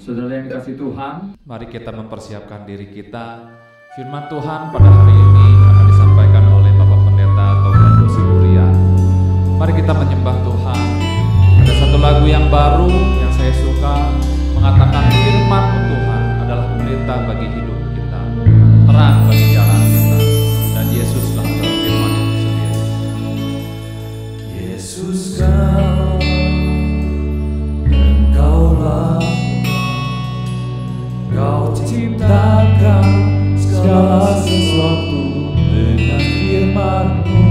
Saudara yang dikasihi Tuhan, mari kita mempersiapkan diri kita. Firman Tuhan pada hari ini akan disampaikan oleh Bapak Pendeta Togan Dosiburia. Mari kita menyembah Tuhan. Ada satu lagu yang baru yang saya suka, mengatakan firman-Mu Tuhan adalah pelita bagi hidup kita, terang bagi jalan kita, dan Yesuslah adalah firman itu sendiri. Yesus Engkaulah, Kau ciptakan segala sesuatu dengan firman-Mu.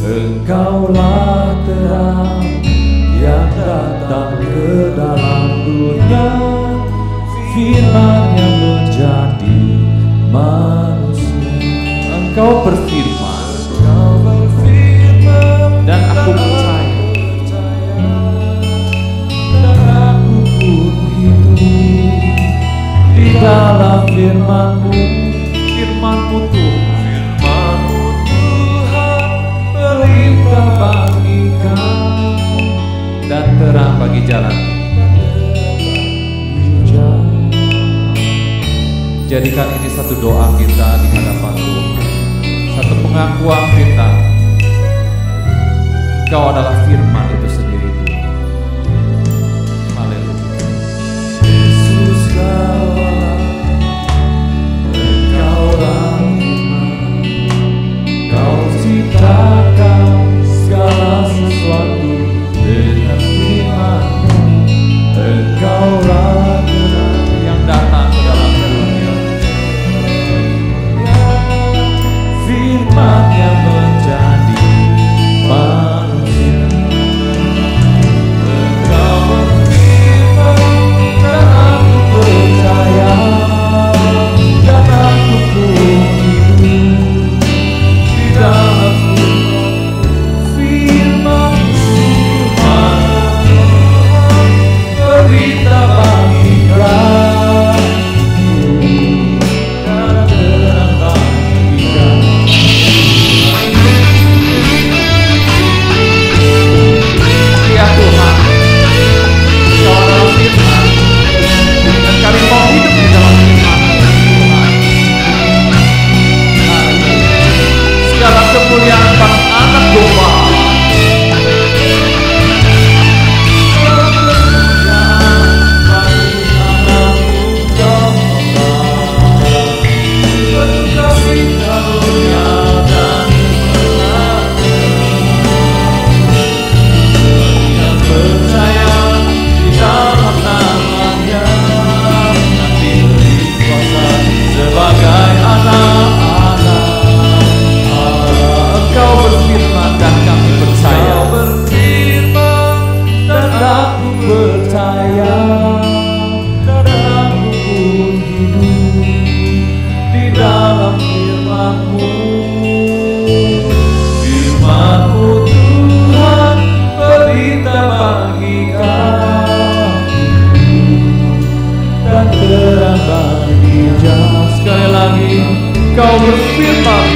Engkaulah terang yang datang ke dalam dunia, firman yang menjadi manusia. Engkau berfirman, Kau berfirman dan aku percaya. Dan aku pun hidup di dalam firman-Mu. Firman-Mu Tuhan, Firman-Mu Tuhan, pelita bagi kami dan terang bagi jalan. Jadikan ini satu doa kita di hadapan Tuhan, satu pengakuan kita. Kau adalah firman itu sendiri Tuhan. Haleluya. Yesus Engkaulah firman, Kau ciptakan segala sesuatu dengan firman-Mu. Engkaulah terang Yang datang ke dalam dunia, firman yang menjadi manusia. Engkau berfirman dan aku percaya, dan aku pun hidup di dalam firman Tuhan, berita bagi kami dan terang bagi kami. ya Tuhan, Kau adalah firman, dan kami mau hidup di dalam firman Tuhan. Haleluya. Segala kemuliaan para anak domba. Sebagai anak-anak Allah, Engkau berfirman dan kami percaya. Kau berfirman dan aku percaya, dan aku pun hidup di dalam firman-Mu. Firman-Mu Tuhan, pelita bagi kami dan terang bagi jalan. Sekali lagi, Kau berfirman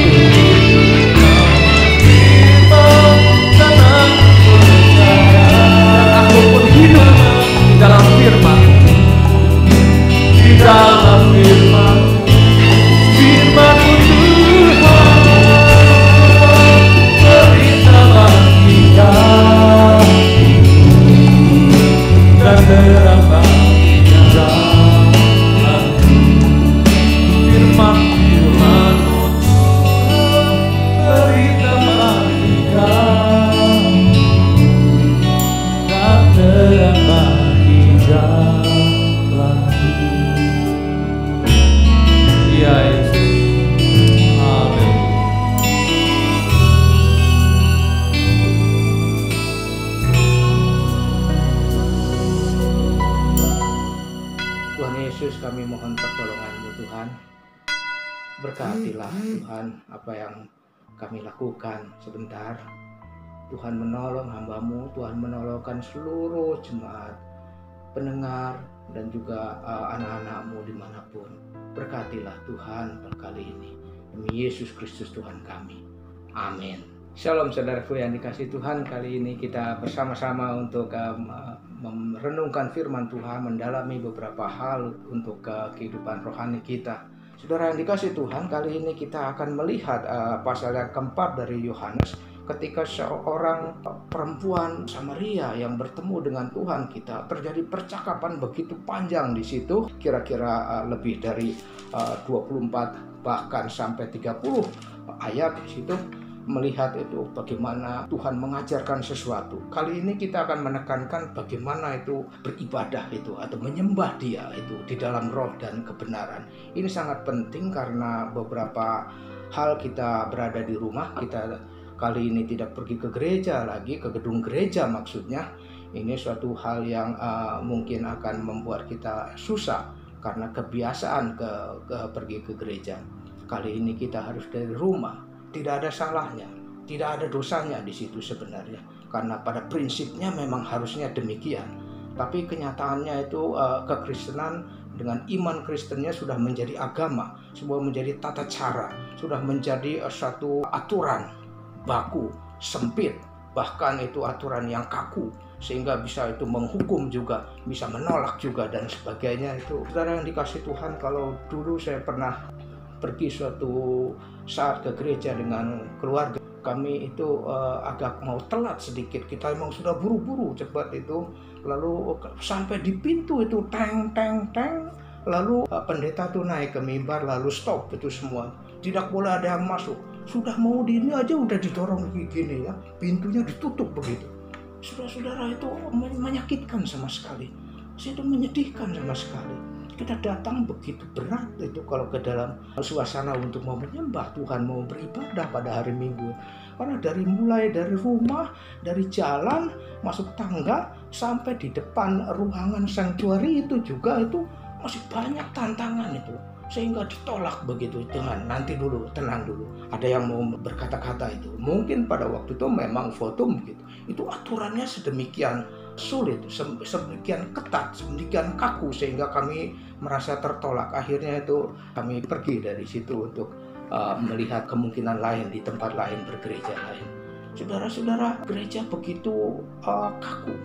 dan aku percaya, Aku pun hidup di dalam firman. di dalam firman, firman-Mu Tuhan, berita bagi kami dan terang bagi jalan. Firman-Mu Tuhan, berita bagi kami dan terang bagi jalan. Ya Yesus. Amin. Tuhan Yesus, kami mohon pertolongan-Mu Tuhan. Berkatilah Tuhan apa yang kami lakukan sebentar. Tuhan menolong hamba-Mu, Tuhan menolongkan seluruh jemaat, pendengar, dan juga anak-anak-Mu dimanapun. Berkatilah Tuhan pada kali ini. Demi Yesus Kristus Tuhan kami. Amin. Shalom saudaraku yang dikasih Tuhan, kali ini kita bersama-sama untuk merenungkan firman Tuhan, mendalami beberapa hal untuk kehidupan rohani kita. Saudara yang dikasih Tuhan, kali ini kita akan melihat pasal yang keempat dari Yohanes, ketika seorang perempuan Samaria yang bertemu dengan Tuhan kita, terjadi percakapan begitu panjang di situ, kira-kira lebih dari 24 bahkan sampai 30 ayat di situ. Melihat itu bagaimana Tuhan mengajarkan sesuatu. Kali ini kita akan menekankan bagaimana itu beribadah itu atau menyembah Dia itu di dalam roh dan kebenaran. Ini sangat penting karena beberapa hal kita berada di rumah, kita kali ini tidak pergi ke gereja lagi, ke gedung gereja maksudnya. Ini suatu hal yang mungkin akan membuat kita susah karena kebiasaan pergi ke gereja. Kali ini kita harus dari rumah. Tidak ada salahnya, tidak ada dosanya di situ sebenarnya. Karena pada prinsipnya memang harusnya demikian. Tapi kenyataannya itu kekristenan dengan iman Kristennya sudah menjadi agama, sebuah menjadi tata cara, sudah menjadi satu aturan baku, sempit, bahkan itu aturan yang kaku, sehingga bisa itu menghukum juga, bisa menolak juga dan sebagainya itu. Saudara yang dikasih Tuhan, kalau dulu saya pernah pergi suatu saat ke gereja dengan keluarga kami itu agak mau telat sedikit, kita emang sudah buru-buru cepat itu, lalu sampai di pintu itu teng, lalu pendeta tuh naik ke mimbar lalu stop itu semua, tidak boleh ada yang masuk, sudah mau di ini aja udah didorong gini ya, pintunya ditutup begitu. Saudara-saudara, itu menyakitkan sama sekali, itu menyedihkan sama sekali. Kita datang begitu berat itu kalau ke dalam suasana untuk mau menyembah Tuhan, mau beribadah pada hari Minggu. Karena mulai dari rumah, dari jalan, masuk tangga, sampai di depan ruangan sanctuary itu juga itu masih banyak tantangan itu. Sehingga ditolak begitu dengan nanti dulu, tenang dulu. Ada yang mau berkata-kata itu. Mungkin pada waktu itu memang foto begitu. Itu aturannya sedemikian sulit, sedemikian ketat, sedemikian kaku sehingga kami merasa tertolak. Akhirnya itu kami pergi dari situ untuk melihat kemungkinan lain di tempat lain, bergereja lain. Saudara-saudara, gereja begitu kaku.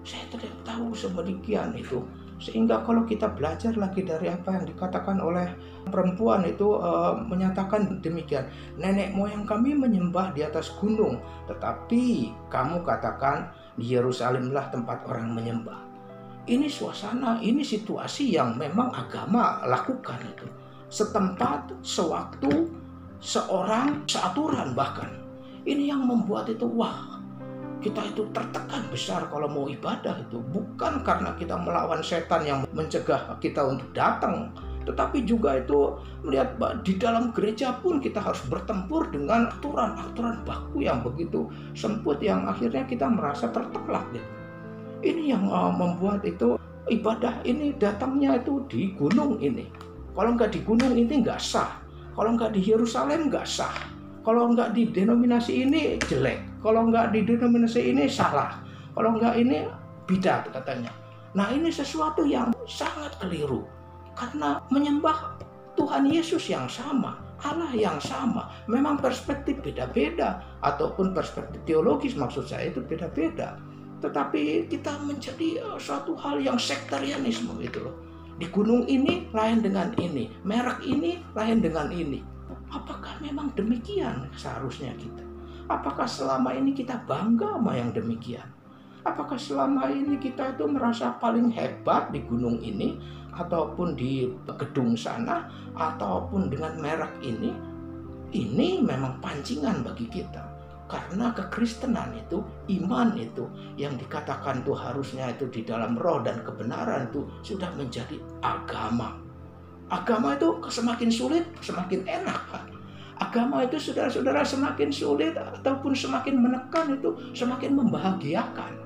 Saya tidak tahu sedemikian itu. Sehingga kalau kita belajar lagi dari apa yang dikatakan oleh perempuan itu menyatakan demikian. Nenek moyang kami menyembah di atas gunung, tetapi kamu katakan di Yerusalemlah tempat orang menyembah. Ini suasana, ini situasi yang memang agama lakukan itu. Setempat, sewaktu, seorang, seaturan bahkan. Ini yang membuat itu wah. Kita itu tertekan besar kalau mau ibadah itu. Bukan karena kita melawan setan yang mencegah kita untuk datang, tetapi juga itu melihat di dalam gereja pun kita harus bertempur dengan aturan-aturan baku yang begitu sempit, yang akhirnya kita merasa tertelak gitu. Ini yang membuat itu ibadah ini datangnya itu di gunung ini. Kalau nggak di gunung ini nggak sah. Kalau nggak di Yerusalem nggak sah. Kalau nggak di denominasi ini jelek, kalau nggak di denominasi ini salah, kalau nggak ini bidat katanya. Nah, ini sesuatu yang sangat keliru, karena menyembah Tuhan Yesus yang sama, Allah yang sama, memang perspektif beda-beda, ataupun perspektif teologis maksud saya itu beda-beda. Tetapi kita menjadi suatu hal yang sektarianisme itu loh. Di gunung ini lain dengan ini, merek ini lain dengan ini. Apakah memang demikian seharusnya kita? Apakah selama ini kita bangga sama yang demikian? Apakah selama ini kita itu merasa paling hebat di gunung ini, ataupun di gedung sana, ataupun dengan merek ini? Ini memang pancingan bagi kita. Karena kekristenan itu, iman itu, yang dikatakan itu harusnya itu di dalam roh dan kebenaran itu sudah menjadi agama. Agama itu semakin sulit, semakin enak, Pak. Agama itu saudara-saudara semakin sulit ataupun semakin menekan itu semakin membahagiakan.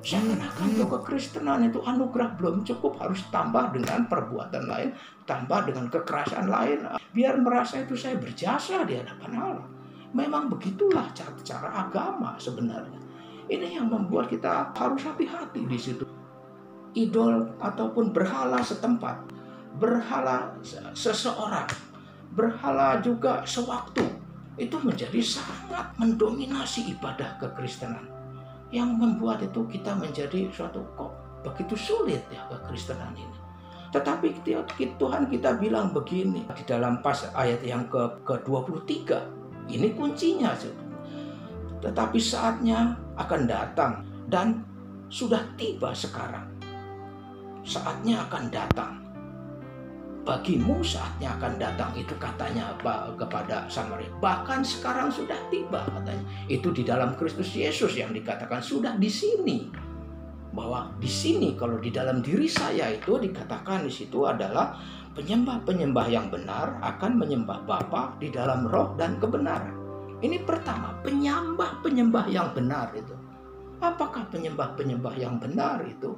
Seakan-akan itu kekristenan itu anugerah belum cukup, harus tambah dengan perbuatan lain, tambah dengan kekerasan lain, biar merasa itu saya berjasa di hadapan Allah. Memang begitulah cara agama sebenarnya. Ini yang membuat kita harus hati-hati di situ. Idol ataupun berhala setempat, berhala seseorang, berhala juga sewaktu. itu menjadi sangat mendominasi ibadah kekristenan, yang membuat itu kita menjadi suatu kok begitu sulit ya kekristenan ini. Tetapi Tuhan kita bilang begini di dalam pas ayat yang ke-23, ini kuncinya. Tetapi saatnya akan datang dan sudah tiba sekarang. Saatnya akan datang. Bagimu saatnya akan datang, itu katanya kepada Samaria. Bahkan sekarang sudah tiba katanya. Itu di dalam Kristus Yesus yang dikatakan sudah di sini. Bahwa di sini kalau di dalam diri saya itu dikatakan di situ adalah penyembah-penyembah yang benar akan menyembah Bapa di dalam roh dan kebenaran. Ini pertama, penyembah-penyembah yang benar itu. Apakah penyembah-penyembah yang benar itu?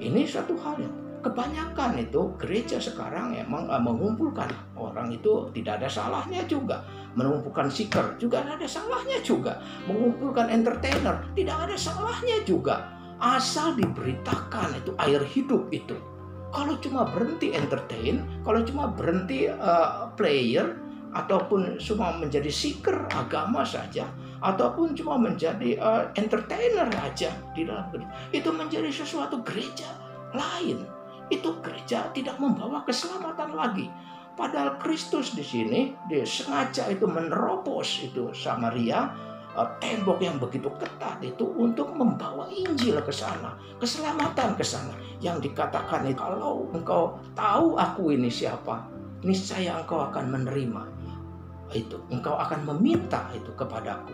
Ini satu hal yang kebanyakan itu gereja sekarang emang mengumpulkan orang itu, tidak ada salahnya juga. Mengumpulkan seeker juga tidak ada salahnya juga. Mengumpulkan entertainer tidak ada salahnya juga. Asal diberitakan itu air hidup itu. Kalau cuma berhenti entertain, kalau cuma berhenti player, ataupun cuma menjadi seeker agama saja, ataupun cuma menjadi entertainer aja di dalam gereja, itu menjadi sesuatu gereja lain. Itu gereja tidak membawa keselamatan lagi. Padahal Kristus di sini dia sengaja itu menerobos itu Samaria, tembok yang begitu ketat itu untuk membawa Injil ke sana, keselamatan ke sana. Yang dikatakan itu, kalau engkau tahu aku ini siapa, niscaya engkau akan menerima itu, engkau akan meminta itu kepadaku.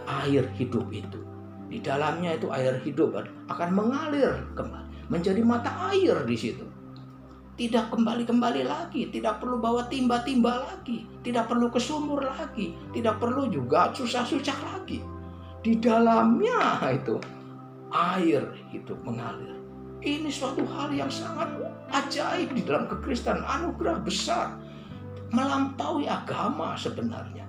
Air hidup itu, di dalamnya itu air hidup akan mengalir kembali, menjadi mata air di situ. Tidak kembali-kembali lagi, tidak perlu bawa timba-timba lagi, tidak perlu ke sumur lagi, tidak perlu juga susah-susah lagi. Di dalamnya itu air hidup mengalir. Ini suatu hal yang sangat ajaib di dalam kekristenan, anugerah besar, melampaui agama sebenarnya.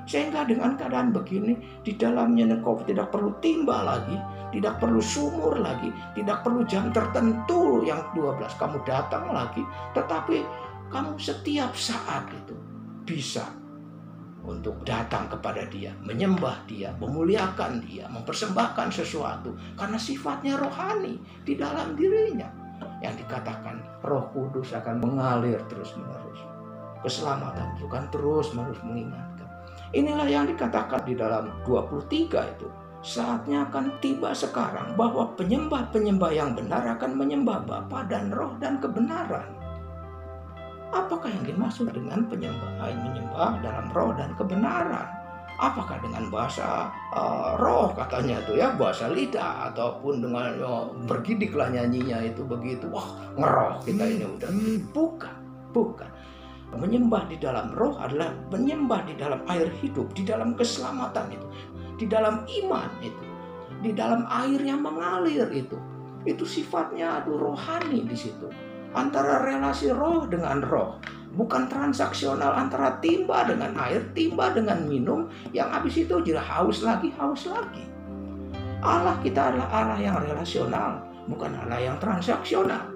Sehingga dengan keadaan begini, di dalamnya engkau tidak perlu timba lagi, tidak perlu sumur lagi, tidak perlu jam tertentu yang 12 kamu datang lagi, tetapi kamu setiap saat itu bisa untuk datang kepada Dia, menyembah Dia, memuliakan Dia, mempersembahkan sesuatu, karena sifatnya rohani di dalam dirinya. Yang dikatakan Roh Kudus akan mengalir terus-menerus. Keselamatan itu kan terus-menerus mengingatkan. Inilah yang dikatakan di dalam 23 itu. Saatnya akan tiba sekarang bahwa penyembah-penyembah yang benar akan menyembah Bapa dan Roh dan kebenaran. Apakah yang dimaksud dengan menyembah dalam roh dan kebenaran? Apakah dengan bahasa roh katanya itu ya, bahasa lidah, ataupun dengan bergidiklah nyanyinya itu begitu, wah ngeroh kita ini udah. Bukan. Menyembah di dalam roh adalah menyembah di dalam air hidup, di dalam keselamatan itu, di dalam iman itu, di dalam air yang mengalir itu. Itu sifatnya rohani di situ. Antara relasi roh dengan roh, bukan transaksional antara timba dengan air, timba dengan minum, yang habis itu jadi haus lagi. Allah kita adalah Allah yang relasional, bukan Allah yang transaksional.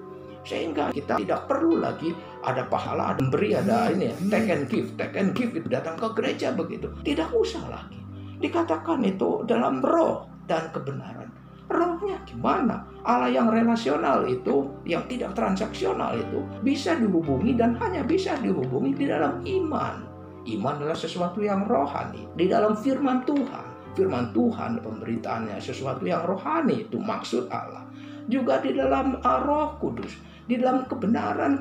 Sehingga kita tidak perlu lagi ada pahala, ada beri, ada ini ya, take and give itu datang ke gereja begitu. Tidak usah lagi. Dikatakan itu dalam roh dan kebenaran. Rohnya gimana? Allah yang relasional itu, yang tidak transaksional itu, bisa dihubungi dan hanya bisa dihubungi di dalam iman. Iman adalah sesuatu yang rohani. Di dalam firman Tuhan. Firman Tuhan pemberitaannya sesuatu yang rohani, itu maksud Allah. Juga di dalam Roh Kudus, di dalam kebenaran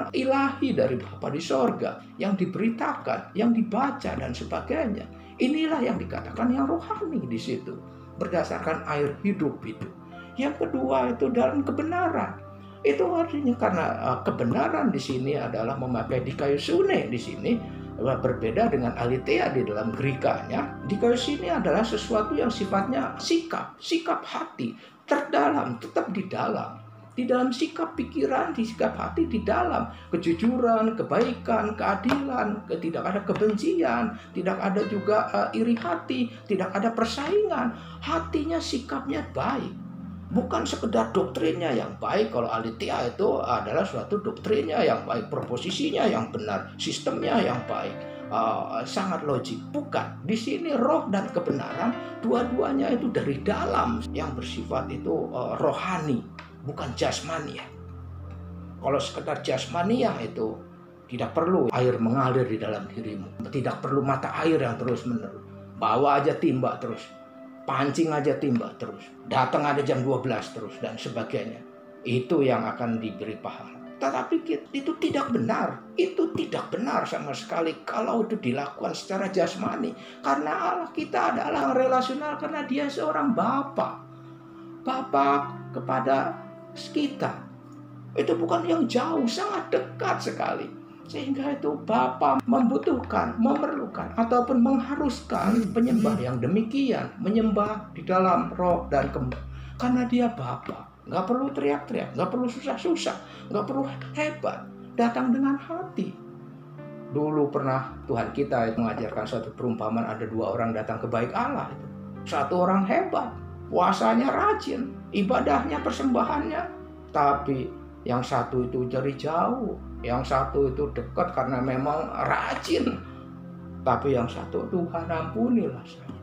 ilahi dari Bapa di sorga yang diberitakan, yang dibaca dan sebagainya. Inilah yang dikatakan yang rohani di situ, berdasarkan air hidup itu. Yang kedua itu dalam kebenaran. Itu artinya karena kebenaran di sini adalah memakai dikaiosune di sini, berbeda dengan aletheia di dalam Grekanya. Dikaiosune adalah sesuatu yang sifatnya sikap hati, terdalam, tetap di dalam sikap pikiran, di sikap hati, di dalam kejujuran, kebaikan, keadilan, tidak ada kebencian, tidak ada juga iri hati, tidak ada persaingan. Hatinya, sikapnya baik, bukan sekedar doktrinnya yang baik. Kalau aletheia itu adalah suatu doktrinnya yang baik, proposisinya yang benar, sistemnya yang baik. sangat logik. Bukan. Di sini roh dan kebenaran dua-duanya itu dari dalam, yang bersifat itu rohani, bukan jasmania. Kalau sekedar jasmania itu tidak perlu air mengalir di dalam dirimu, tidak perlu mata air yang terus menerus. Bawa aja timba terus, pancing aja timba terus, datang ada jam 12 terus dan sebagainya. Itu yang akan diberi pahala. Tetapi itu tidak benar. Itu tidak benar sama sekali kalau itu dilakukan secara jasmani. Karena Allah kita adalah relasional, karena dia seorang Bapa. Bapa kepada kita. Itu bukan yang jauh, sangat dekat sekali. Sehingga itu Bapa membutuhkan, memerlukan, ataupun mengharuskan penyembah yang demikian. Menyembah di dalam roh dan kebenaran. Karena dia Bapa. Nggak perlu teriak-teriak, nggak perlu susah-susah, nggak perlu hebat, datang dengan hati. Dulu pernah Tuhan kita mengajarkan suatu perumpamaan, ada 2 orang datang ke bait Allah itu. Satu orang hebat, puasanya rajin, ibadahnya, persembahannya. Tapi yang satu itu dari jauh, yang satu itu dekat karena memang rajin. Tapi yang satu, Tuhan ampunilah saya.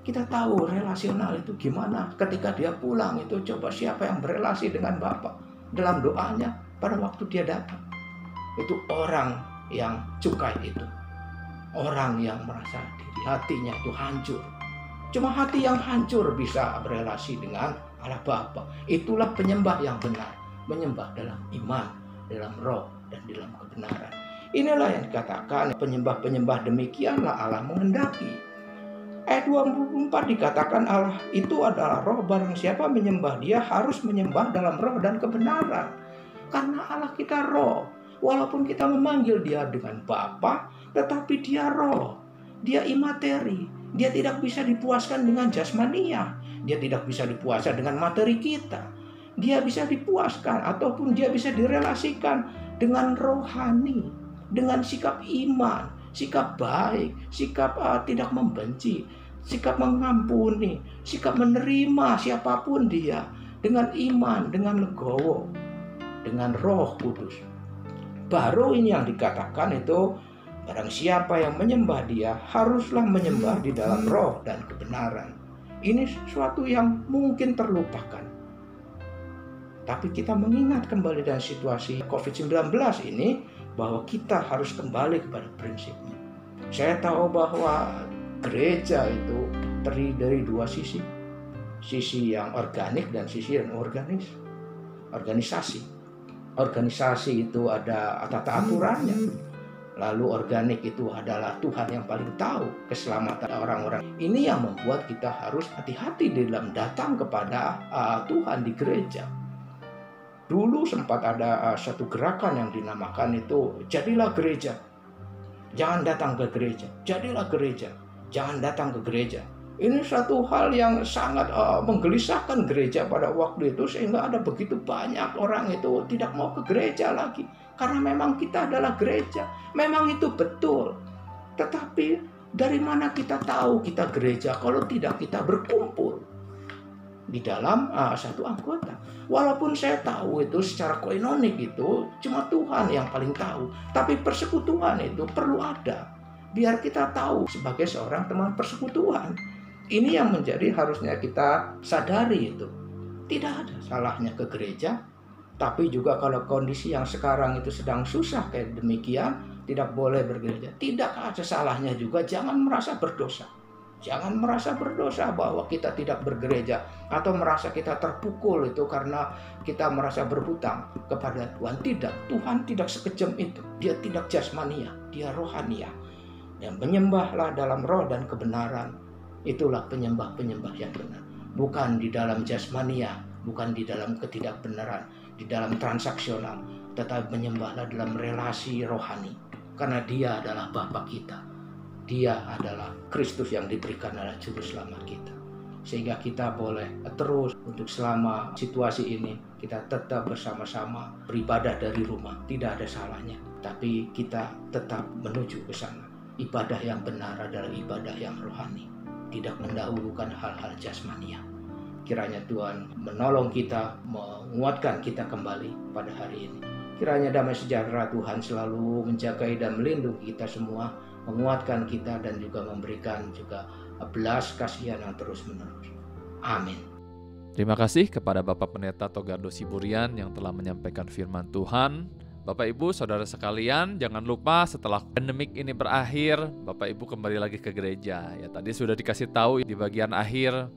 Kita tahu relasional itu gimana. Ketika dia pulang itu, coba siapa yang berelasi dengan Bapa dalam doanya pada waktu dia datang. Itu orang yang cukai itu. Orang yang merasa diri hatinya itu hancur. Cuma hati yang hancur bisa berelasi dengan Allah Bapa. Itulah penyembah yang benar. Menyembah dalam iman, dalam roh, dan dalam kebenaran. Inilah yang dikatakan penyembah-penyembah demikianlah Allah menghendaki. Ayat 24 dikatakan Allah itu adalah roh, barang siapa menyembah dia harus menyembah dalam roh dan kebenaran. Karena Allah kita roh. Walaupun kita memanggil dia dengan Bapa, tetapi dia roh. Dia imateri. Dia tidak bisa dipuaskan dengan jasmania. Dia tidak bisa dipuaskan dengan materi kita. Dia bisa dipuaskan ataupun dia bisa direlasikan dengan rohani, dengan sikap iman, sikap baik, sikap tidak membenci, sikap mengampuni, sikap menerima siapapun dia, dengan iman, dengan legowo, dengan Roh Kudus. Baru ini yang dikatakan itu, barang siapa yang menyembah dia haruslah menyembah di dalam roh dan kebenaran. Ini sesuatu yang mungkin terlupakan. Tapi kita mengingat kembali dalam situasi COVID-19 ini, bahwa kita harus kembali kepada prinsipnya. Saya tahu bahwa gereja itu terdiri dari 2 sisi. Sisi yang organik dan sisi yang organisasi. Organisasi itu ada tata aturannya. Lalu organik itu adalah Tuhan yang paling tahu keselamatan orang-orang. Ini yang membuat kita harus hati-hati dalam datang kepada Tuhan di gereja. Dulu sempat ada satu gerakan yang dinamakan itu, jadilah gereja. Jangan datang ke gereja. Jadilah gereja. Jangan datang ke gereja. Ini satu hal yang sangat menggelisahkan gereja pada waktu itu, sehingga ada begitu banyak orang itu tidak mau ke gereja lagi. Karena memang kita adalah gereja. Memang itu betul. Tetapi dari mana kita tahu kita gereja kalau tidak kita berkumpul di dalam satu anggota? Walaupun saya tahu itu secara koinonik itu cuma Tuhan yang paling tahu, tapi persekutuan itu perlu ada biar kita tahu sebagai seorang teman persekutuan. Ini yang menjadi harusnya kita sadari itu. Tidak ada salahnya ke gereja, tapi juga kalau kondisi yang sekarang itu sedang susah kayak demikian, tidak boleh bergereja. Tidak ada salahnya juga, jangan merasa berdosa. Jangan merasa berdosa bahwa kita tidak bergereja atau merasa kita terpukul itu karena kita merasa berhutang kepada Tuhan. Tidak, Tuhan tidak sekejam itu. Dia tidak jasmania, dia rohania. Dan menyembahlah dalam roh dan kebenaran. Itulah penyembah-penyembah yang benar. Bukan di dalam jasmania, bukan di dalam ketidakbenaran, di dalam transaksional, tetapi menyembahlah dalam relasi rohani. Karena dia adalah Bapa kita. Dia adalah Kristus yang diberikan adalah juru selamat kita. Sehingga kita boleh terus untuk selama situasi ini kita tetap bersama-sama beribadah dari rumah. Tidak ada salahnya. Tapi kita tetap menuju ke sana. Ibadah yang benar adalah ibadah yang rohani. Tidak mendahulukan hal-hal jasmania. Kiranya Tuhan menolong kita, menguatkan kita kembali pada hari ini. Kiranya damai sejahtera Tuhan selalu menjagai dan melindungi kita semua, menguatkan kita dan juga memberikan juga belas kasihan yang terus menerus. Amin. Terima kasih kepada Bapak Pendeta Togardo Siburian yang telah menyampaikan firman Tuhan. Bapak Ibu, saudara sekalian, jangan lupa setelah pandemik ini berakhir, Bapak Ibu kembali lagi ke gereja. Ya, tadi sudah dikasih tahu di bagian akhir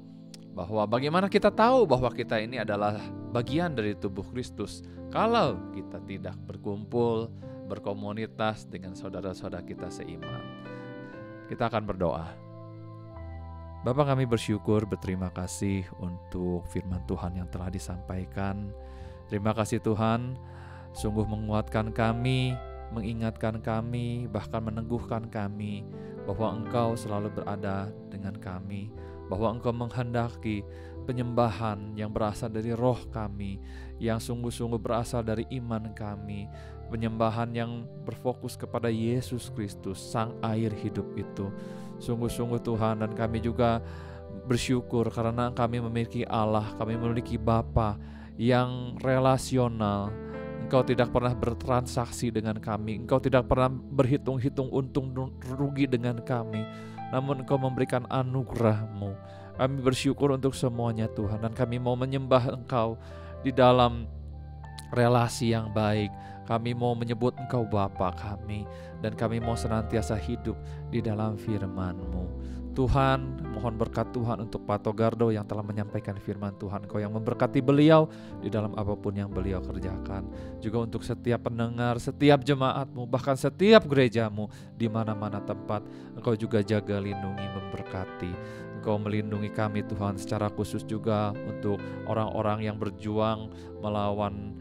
bahwa bagaimana kita tahu bahwa kita ini adalah bagian dari tubuh Kristus kalau kita tidak berkumpul, berkomunitas dengan saudara-saudara kita seiman. Kita akan berdoa. Bapa, kami bersyukur, berterima kasih untuk firman Tuhan yang telah disampaikan. Terima kasih Tuhan, sungguh menguatkan kami, mengingatkan kami, bahkan meneguhkan kami bahwa Engkau selalu berada dengan kami, bahwa Engkau menghendaki penyembahan yang berasal dari roh kami, yang sungguh-sungguh berasal dari iman kami, penyembahan yang berfokus kepada Yesus Kristus, Sang Air Hidup itu. Sungguh-sungguh Tuhan, dan kami juga bersyukur karena kami memiliki Allah, kami memiliki Bapa yang relasional. Engkau tidak pernah bertransaksi dengan kami, Engkau tidak pernah berhitung-hitung untung rugi dengan kami, namun Engkau memberikan anugerah-Mu. Kami bersyukur untuk semuanya Tuhan, dan kami mau menyembah Engkau di dalam relasi yang baik. Kami mau menyebut Engkau Bapa kami, dan kami mau senantiasa hidup di dalam firman-Mu. Tuhan, mohon berkat Tuhan untuk Pak Togardo yang telah menyampaikan firman Tuhan. Engkau yang memberkati beliau di dalam apapun yang beliau kerjakan. Juga untuk setiap pendengar, setiap jemaat-Mu, bahkan setiap gereja-Mu di mana-mana tempat. Engkau juga jaga, lindungi, memberkati. Engkau melindungi kami Tuhan, secara khusus juga untuk orang-orang yang berjuang melawan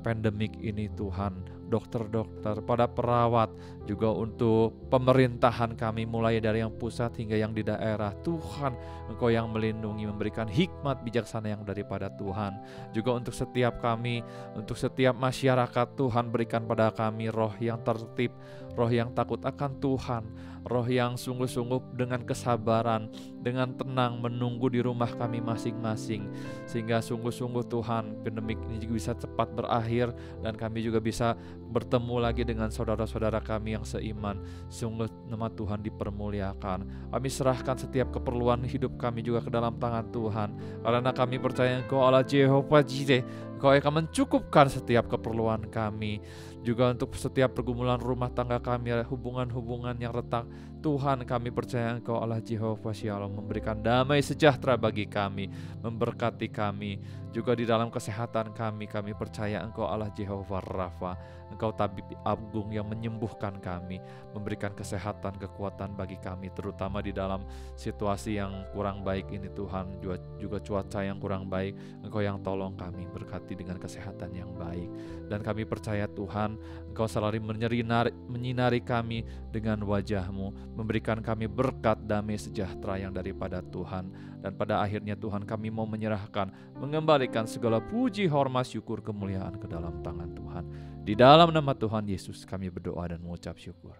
pandemik ini Tuhan. Dokter-dokter, pada perawat, juga untuk pemerintahan kami mulai dari yang pusat hingga yang di daerah. Tuhan, Engkau yang melindungi, memberikan hikmat bijaksana yang daripada Tuhan. Juga untuk setiap kami, untuk setiap masyarakat, Tuhan berikan pada kami roh yang tertib, roh yang takut akan Tuhan, roh yang sungguh-sungguh dengan kesabaran, dengan tenang menunggu di rumah kami masing-masing, sehingga sungguh-sungguh Tuhan pandemik ini juga bisa cepat berakhir dan kami juga bisa bertemu lagi dengan saudara-saudara kami yang seiman. Sungguh nama Tuhan dipermuliakan. Kami serahkan setiap keperluan hidup kami juga ke dalam tangan Tuhan, karena kami percaya Engkau Allah Jehovah Jireh, Engkau akan mencukupkan setiap keperluan kami. Juga untuk setiap pergumulan rumah tangga kami, hubungan-hubungan yang retak, Tuhan kami percaya Engkau Allah Jehovah Shalom memberikan damai sejahtera bagi kami, memberkati kami. Juga di dalam kesehatan kami percaya Engkau Allah Jehovah Rafa, Engkau tabib agung yang menyembuhkan kami, memberikan kesehatan, kekuatan bagi kami, terutama di dalam situasi yang kurang baik ini Tuhan, juga cuaca yang kurang baik. Engkau yang tolong kami, berkati dengan kesehatan yang baik. Dan kami percaya Tuhan, Engkau selalu menyinari kami dengan wajah-Mu, memberikan kami berkat damai sejahtera yang daripada Tuhan. Dan pada akhirnya Tuhan, kami mau menyerahkan, mengembalikan segala puji, hormat, syukur, kemuliaan ke dalam tangan Tuhan. Di dalam nama Tuhan Yesus kami berdoa dan mengucap syukur.